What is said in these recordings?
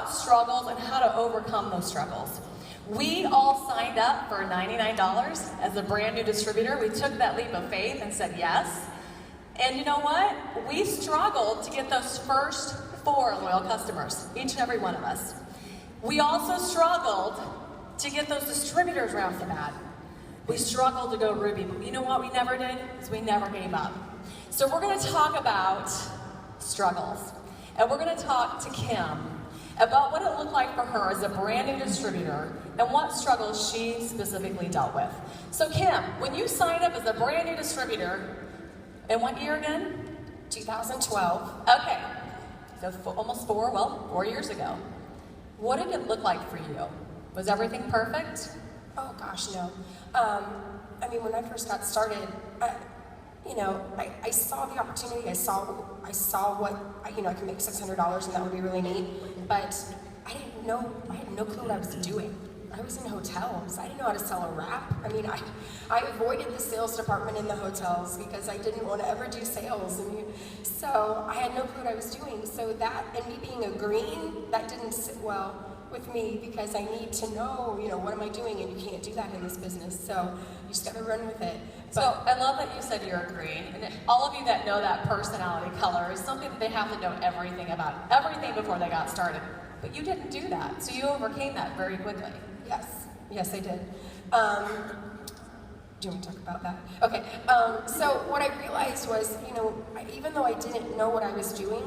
about struggles and how to overcome those struggles. We all signed up for $99 as a brand new distributor. We took that leap of faith and said yes. And you know what? We struggled to get those first 4 loyal customers, each and every one of us. We also struggled to get those distributors right off the bat. We struggled to go Ruby, but you know what we never did? Is we never gave up. So we're going to talk about struggles. And we're going to talk to Kim about what it looked like for her as a brand new distributor and what struggles she specifically dealt with. So Kim, when you signed up as a brand new distributor, in what year again? 2012. Okay, so almost 4 years ago. What did it look like for you? Was everything perfect? Oh gosh, no. I mean, when I first got started, I saw the opportunity. I saw what I could make $600 and that would be really neat. But I had no clue what I was doing. I was in hotels. I didn't know how to sell a wrap. I mean, I avoided the sales department in the hotels because I didn't want to ever do sales. So I had no clue what I was doing. So that, and me being a green, that didn't sit well with me because I need to know, what am I doing? And you can't do that in this business. So you just got to run with it. So I love that you said you're a green. And all of you that know that personality color is something that they have to know everything about, everything before they got started. But you didn't do that. So you overcame that very quickly. Yes, I did. Do you want to talk about that? Okay, so what I realized was, even though I didn't know what I was doing,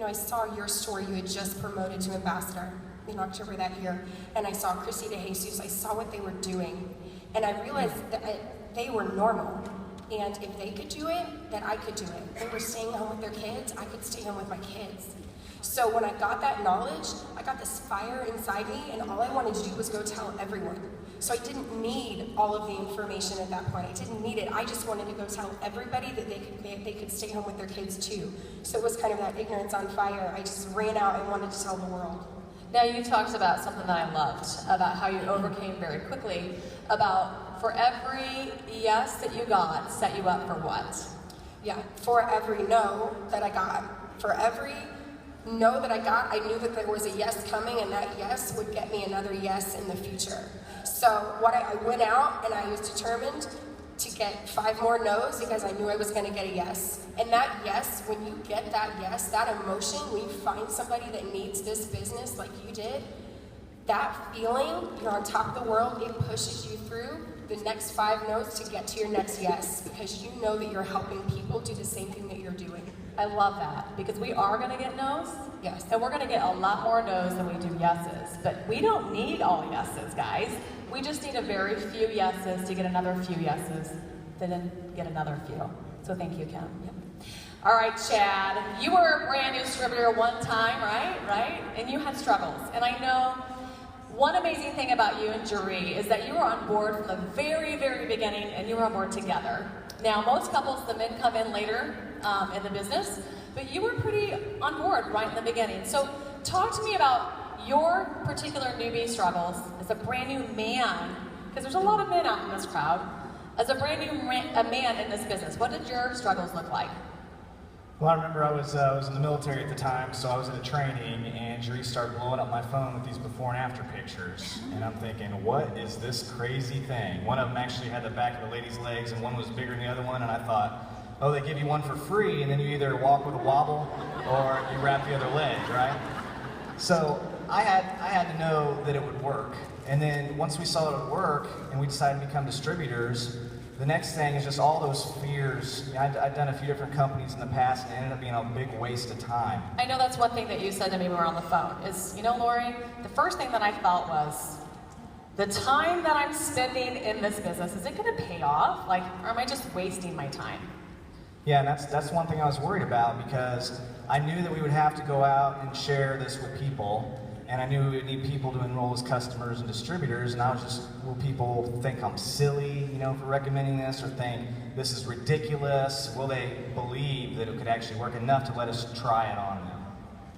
I saw your store. You had just promoted to ambassador in October that year, and I saw Chrissy DeJesus. I saw what they were doing, and I realized that they were normal. And if they could do it, then I could do it. They were staying home with their kids, I could stay home with my kids. So when I got that knowledge, I got this fire inside me, and all I wanted to do was go tell everyone. So I didn't need all of the information at that point. I didn't need it. I just wanted to go tell everybody that they could stay home with their kids too. So it was kind of that ignorance on fire. I just ran out and wanted to tell the world. Now you talked about something that I loved, about how you overcame very quickly, about for every yes that you got, set you up for what? Yeah, for every no that I got, for every no that I got, I knew that there was a yes coming, and that yes would get me another yes in the future. So I went out and I was determined to get 5 more no's because I knew I was going to get a yes. And that yes, when you get that yes, that emotion, when you find somebody that needs this business like you did, that feeling, you're on top of the world, it pushes you through the next 5 no's to get to your next yes, because you know that you're helping people do the same thing that you're doing. I love that, because we are going to get no's. Yes. And we're going to get a lot more no's than we do yeses. But we don't need all yeses, guys. We just need a very few yeses to get another few yeses, then get another few. So thank you, Kim. Yep. All right, Chad, you were a brand new distributor one time, right? And you had struggles. And I know one amazing thing about you and Jeree is that you were on board from the very, very beginning, and you were on board together. Now, most couples, the men come in later in the business, but you were pretty on board right in the beginning. So talk to me about your particular newbie struggles as a brand new man, because there's a lot of men out in this crowd. As a brand new man in this business, what did your struggles look like? Well, I remember I was in the military at the time, so I was in a training, and Jeree started blowing up my phone with these before and after pictures. And I'm thinking, what is this crazy thing? One of them actually had the back of the lady's legs, and one was bigger than the other one, and I thought, oh, they give you one for free, and then you either walk with a wobble, or you wrap the other leg, right? So I had to know that it would work. And then once we saw it would work, and we decided to become distributors, the next thing is just all those fears. I'd done a few different companies in the past, and it ended up being a big waste of time. I know that's one thing that you said to me when we were on the phone, is, Lori, the first thing that I felt was, the time that I'm spending in this business, is it going to pay off? Or am I just wasting my time? Yeah, and that's one thing I was worried about, because I knew that we would have to go out and share this with people, and I knew we would need people to enroll as customers and distributors, and I was just, will people think I'm silly, for recommending this, or think this is ridiculous? Will they believe that it could actually work enough to let us try it on them?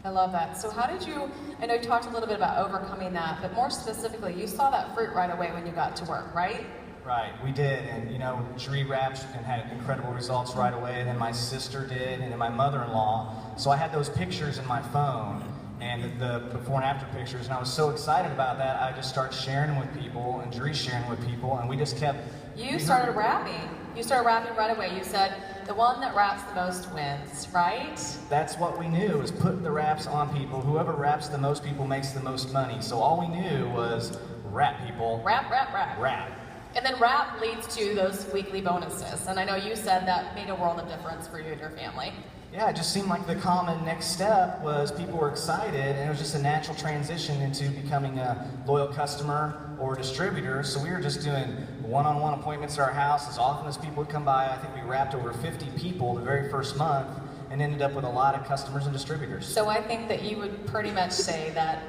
I love that. So how did you, I know you talked a little bit about overcoming that, but more specifically, you saw that fruit right away when you got to work, right? Right, we did, and Jeree wrapped and had incredible results right away, and then my sister did, and then my mother-in-law. So I had those pictures in my phone, and the before and after pictures, and I was so excited about that, I just started sharing them with people, and Jeree sharing with people, and we just kept... You started rapping. You started rapping right away. You said, the one that raps the most wins, right? That's what we knew, was put the raps on people. Whoever raps the most people makes the most money. So all we knew was rap people. Rap, rap, rap. Rap. And then rap leads to those weekly bonuses. And I know you said that made a world of difference for you and your family. Yeah, it just seemed like the common next step was people were excited, and it was just a natural transition into becoming a loyal customer or distributor. So we were just doing one-on-one appointments at our house as often as people would come by. I think we wrapped over 50 people the very first month and ended up with a lot of customers and distributors. So I think that you would pretty much say that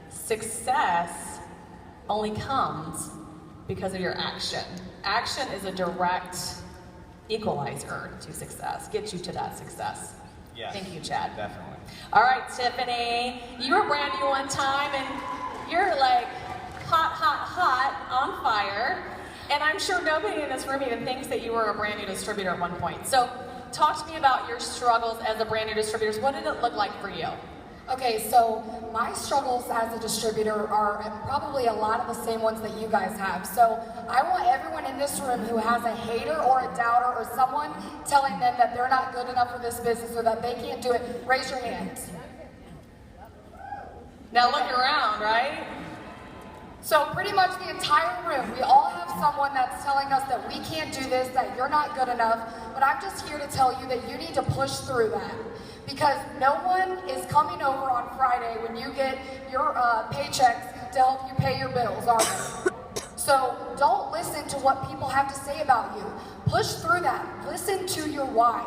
success only comes because of your action. Action is a direct equalizer to success, gets you to that success. Yes, Thank you, Chad. definitely. All right, Tiffany, you were brand new one time, and you're like hot, hot, hot, on fire. And I'm sure nobody in this room even thinks that you were a brand new distributor at one point. So talk to me about your struggles as a brand new distributor. What did it look like for you? Okay, so my struggles as a distributor are probably a lot of the same ones that you guys have. So I want everyone in this room who has a hater or a doubter or someone telling them that they're not good enough for this business or that they can't do it, raise your hand. Now look around, right? So pretty much the entire room, we all have someone that's telling us that we can't do this, that you're not good enough, but I'm just here to tell you that you need to push through that. Because no one is coming over on Friday when you get your paychecks to help you pay your bills, are they? So don't listen to what people have to say about you. Push through that. Listen to your why.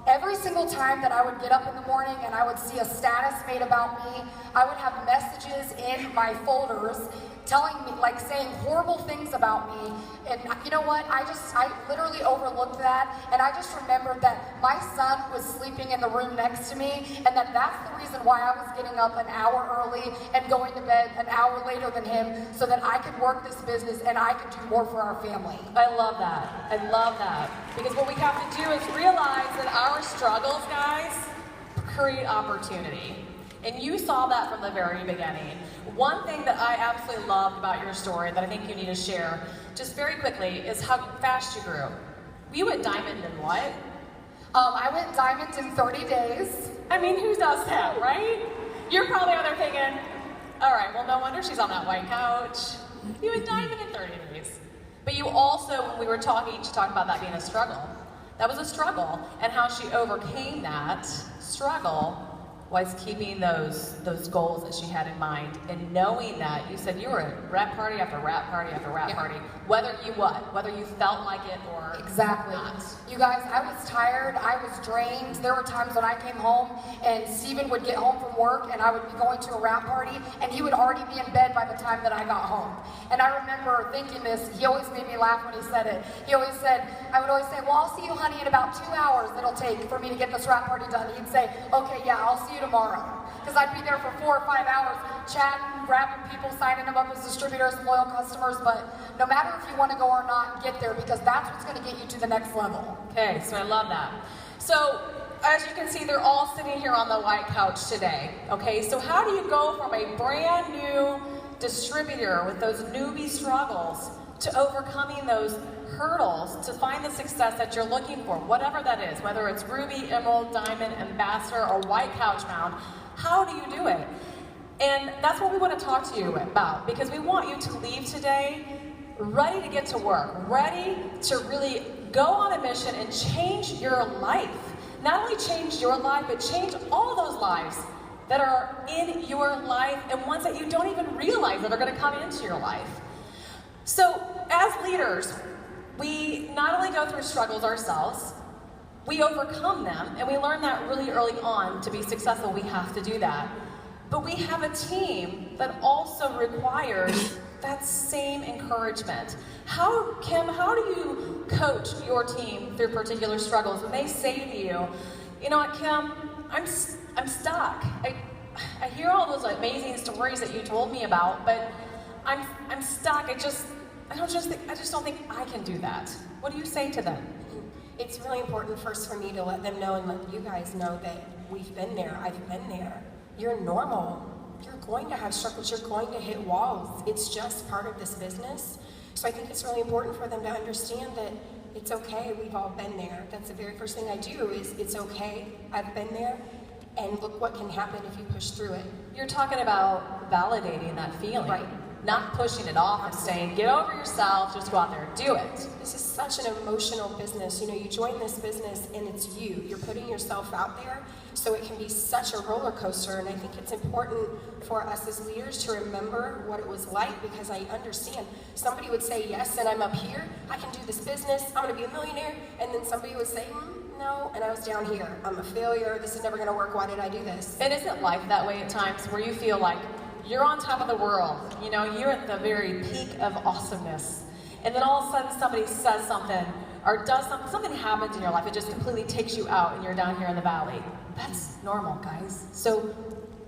Every single time that I would get up in the morning and I would see a status made about me, I would have messages in my folders telling me, like saying horrible things about me. And you know what? I literally overlooked that, and I just remembered that my son was sleeping in the room next to me, and that's the reason why I was getting up an hour early and going to bed an hour later than him, so that I could work this business and I could do more for our family. I love that. I love that. Because what we have to do is realize that our struggles, guys, create opportunity. And you saw that from the very beginning. One thing that I absolutely loved about your story that I think you need to share, just very quickly, is how fast you grew. You went diamond in what? I went diamond in 30 days. I mean, who does that, right? You're probably out there thinking, all right, well, no wonder she's on that white couch. You went diamond in 30 days. But you also, when we were talking, she talked about that being a struggle. That was a struggle, and how she overcame that struggle was keeping those goals that she had in mind, and knowing that you said you were at rap party after rap party after rap party, whether you felt like it or Exactly. not. You guys, I was tired, I was drained. There were times when I came home and Steven would get home from work and I would be going to a rap party and he would already be in bed by the time that I got home. And I remember thinking this, he always made me laugh when he said it. I would always say, well, I'll see you, honey, in about 2 hours it'll take for me to get this rap party done. He'd say, okay, yeah, I'll see you tomorrow. Because I'd be there for 4 or 5 hours chatting, grabbing people, signing them up as distributors, loyal customers, but no matter if you want to go or not, get there, because that's what's going to get you to the next level. Okay, so I love that. So, as you can see, they're all sitting here on the white couch today. Okay, so how do you go from a brand new distributor with those newbie struggles to overcoming those hurdles to find the success that you're looking for, whatever that is, whether it's ruby, emerald, diamond, ambassador, or white couch mound? How do you do it? And that's what we want to talk to you about, because we want you to leave today ready to get to work, ready to really go on a mission and change your life. Not only change your life, but change all those lives that are in your life and ones that you don't even realize that are going to come into your life. So, as leaders, we not only go through struggles ourselves, we overcome them, and we learn that really early on. To be successful, we have to do that. But we have a team that also requires that same encouragement. Kim, how do you coach your team through particular struggles when they say to you, you know what, Kim, I'm stuck. I hear all those amazing stories that you told me about, but I'm stuck. I just don't think I can do that. What do you say to them? It's really important first for me to let them know and let you guys know that we've been there. I've been there. you're normal. You're going to have struggles, you're going to hit walls. It's just part of this business. So I think it's really important for them to understand that it's okay, we've all been there. That's the very first thing I do is, it's okay, I've been there, and look what can happen if you push through it. You're talking about validating that feeling. Right. Not pushing it off and saying, get over yourself, just go out there and do it. This is such an emotional business. You know, you join this business and it's you. You're putting yourself out there, so it can be such a roller coaster. And I think it's important for us as leaders to remember what it was like, because I understand. Somebody would say, yes, and I'm up here. I can do this business. I'm going to be a millionaire. And then somebody would say, no, and I was down here. I'm a failure. This is never going to work. Why did I do this? And isn't life that way at times, where you feel like you're on top of the world, you know, you're at the very peak of awesomeness, and then all of a sudden somebody says something or does something, something happens in your life, it just completely takes you out and you're down here in the valley. That's normal, guys. So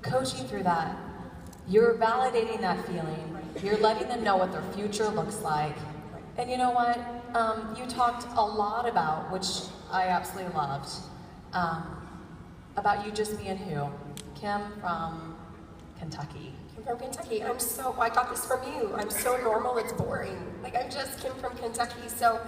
coaching through that, you're validating that feeling, you're letting them know what their future looks like. And you know what, you talked a lot about, which I absolutely loved, about you just being who? Kim from Kentucky. Kim from Kentucky. I got this from you. I'm so normal, it's boring. Like, I'm just Kim from Kentucky. So,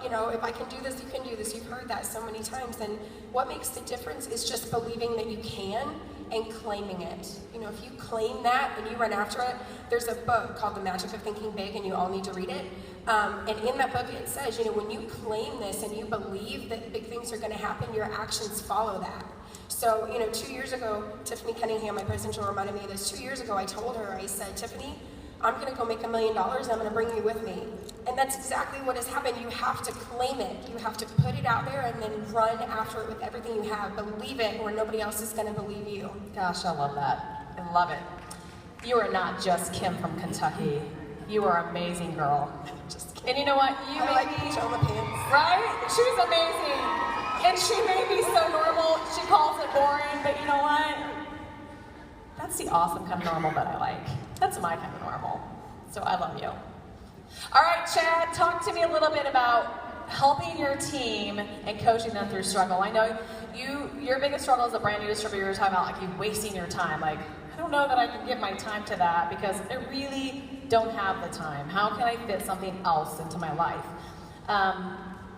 you know, if I can do this, you can do this. You've heard that so many times. And what makes the difference is just believing that you can and claiming it. You know, if you claim that and you run after it, there's a book called The Magic of Thinking Big, and you all need to read it. And in that book, it says, you know, when you claim this and you believe that big things are going to happen, your actions follow that. So, you know, 2 years ago, Tiffany Cunningham, my president, reminded me of this. 2 years ago, I told her, I said, Tiffany, I'm going to go make $1 million, and I'm going to bring you with me. And that's exactly what has happened. You have to claim it. You have to put it out there and then run after it with everything you have. Believe it, or nobody else is going to believe you. Gosh, I love that. I love it. You are not just Kim from Kentucky. You are an amazing girl. Just kidding. And you know what? You I may like be, pajama pants. right? She's amazing. And she may be so normal, she calls it boring, but you know what? That's the awesome kind of normal that I like. That's my kind of normal. So I love you. All right, Chad, talk to me a little bit about helping your team and coaching them through struggle. I know your biggest struggle as a brand new distributor, you're talking about like you wasting your time. Like, I don't know that I can give my time to that because I really don't have the time. How can I fit something else into my life?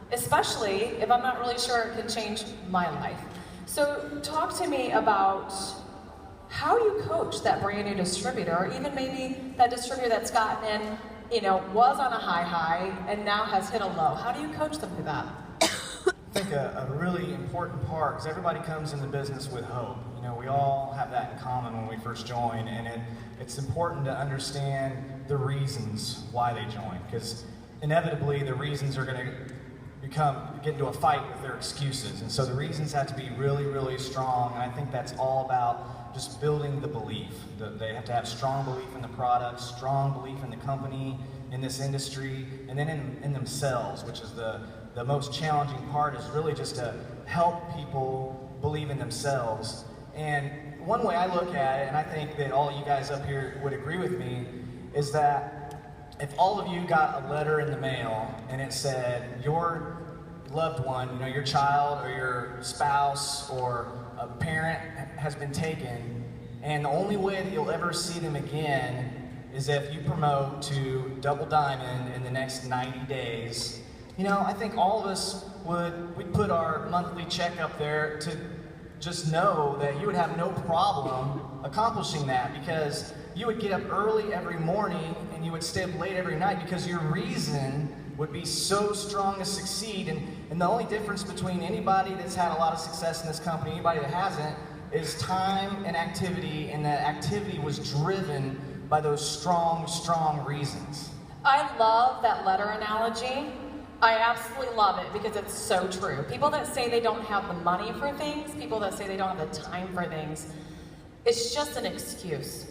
Especially if I'm not really sure it can change my life. So talk to me about how you coach that brand new distributor, or even maybe that distributor that's gotten in, you know, was on a high and now has hit a low. How do you coach them through that? I think a really important part, because everybody comes in the business with hope. You know, we all have that in common when we first join, and it's important to understand the reasons why they join, because inevitably the reasons are going to get into a fight with their excuses. And so the reasons have to be really, really strong, and I think that's all about just building the belief. They have to have strong belief in the product, strong belief in the company, in this industry, and then in themselves, which is the most challenging part, is really just to help people believe in themselves. And one way I look at it, and I think that all you guys up here would agree with me, is that if all of you got a letter in the mail and it said your loved one, you know, your child or your spouse or a parent has been taken, and the only way that you'll ever see them again is if you promote to Double Diamond in the next 90 days, you know, I think all of us we'd put our monthly check up there to just know that you would have no problem accomplishing that, because you would get up early every morning and you would stay up late every night because your reason would be so strong to succeed. And the only difference between anybody that's had a lot of success in this company, anybody that hasn't, is time and activity, and that activity was driven by those strong, strong reasons. I love that letter analogy. I absolutely love it because it's so true. People that say they don't have the money for things, people that say they don't have the time for things, it's just an excuse.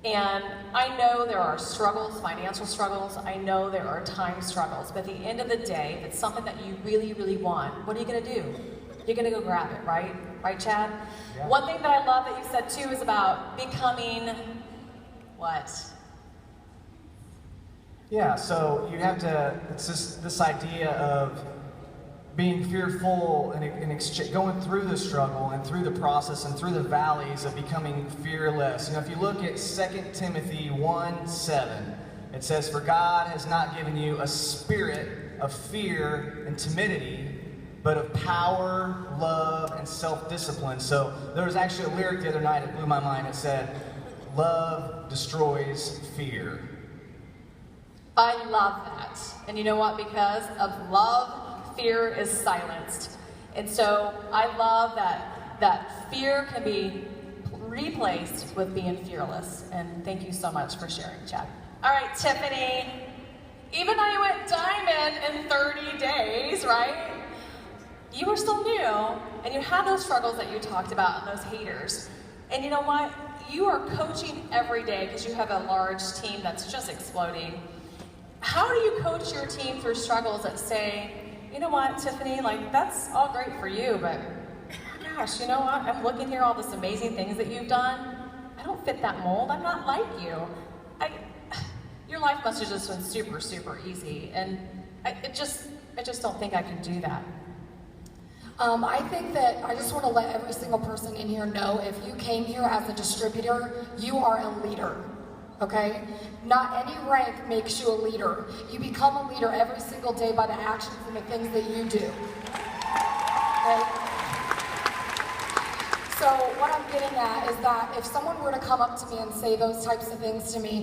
And I know there are struggles, financial struggles. I know there are time struggles. But at the end of the day, if it's something that you really, really want, what are you going to do? You're going to go grab it, right? Right, Chad? Yeah. One thing that I love that you said, too, is about becoming what? Yeah, so you have to, it's just this idea of being fearful and going through the struggle and through the process and through the valleys of becoming fearless. You know, if you look at 2 Timothy 1:7, it says, "For God has not given you a spirit of fear and timidity, but of power, love, and self-discipline." So there was actually a lyric the other night that blew my mind. It said, "Love destroys fear." I love that. And you know what? Because of love, fear is silenced. And so I love that fear can be replaced with being fearless. And thank you so much for sharing, Chad. All right, Tiffany. Even though you went diamond in 30 days, right? You were still new, and you had those struggles that you talked about and those haters. And you know what? You are coaching every day because you have a large team that's just exploding. How do you coach your team through struggles that say, you know what, Tiffany, like, that's all great for you, but oh gosh, you know what? I'm looking here, all this amazing things that you've done. I don't fit that mold. I'm not like you. Your life must have just been super, super easy. And I just don't think I can do that. I think that I just want to let every single person in here know, if you came here as a distributor, you are a leader, okay? Not any rank makes you a leader. You become a leader every single day by the actions and the things that you do, okay? So what I'm getting at is that if someone were to come up to me and say those types of things to me,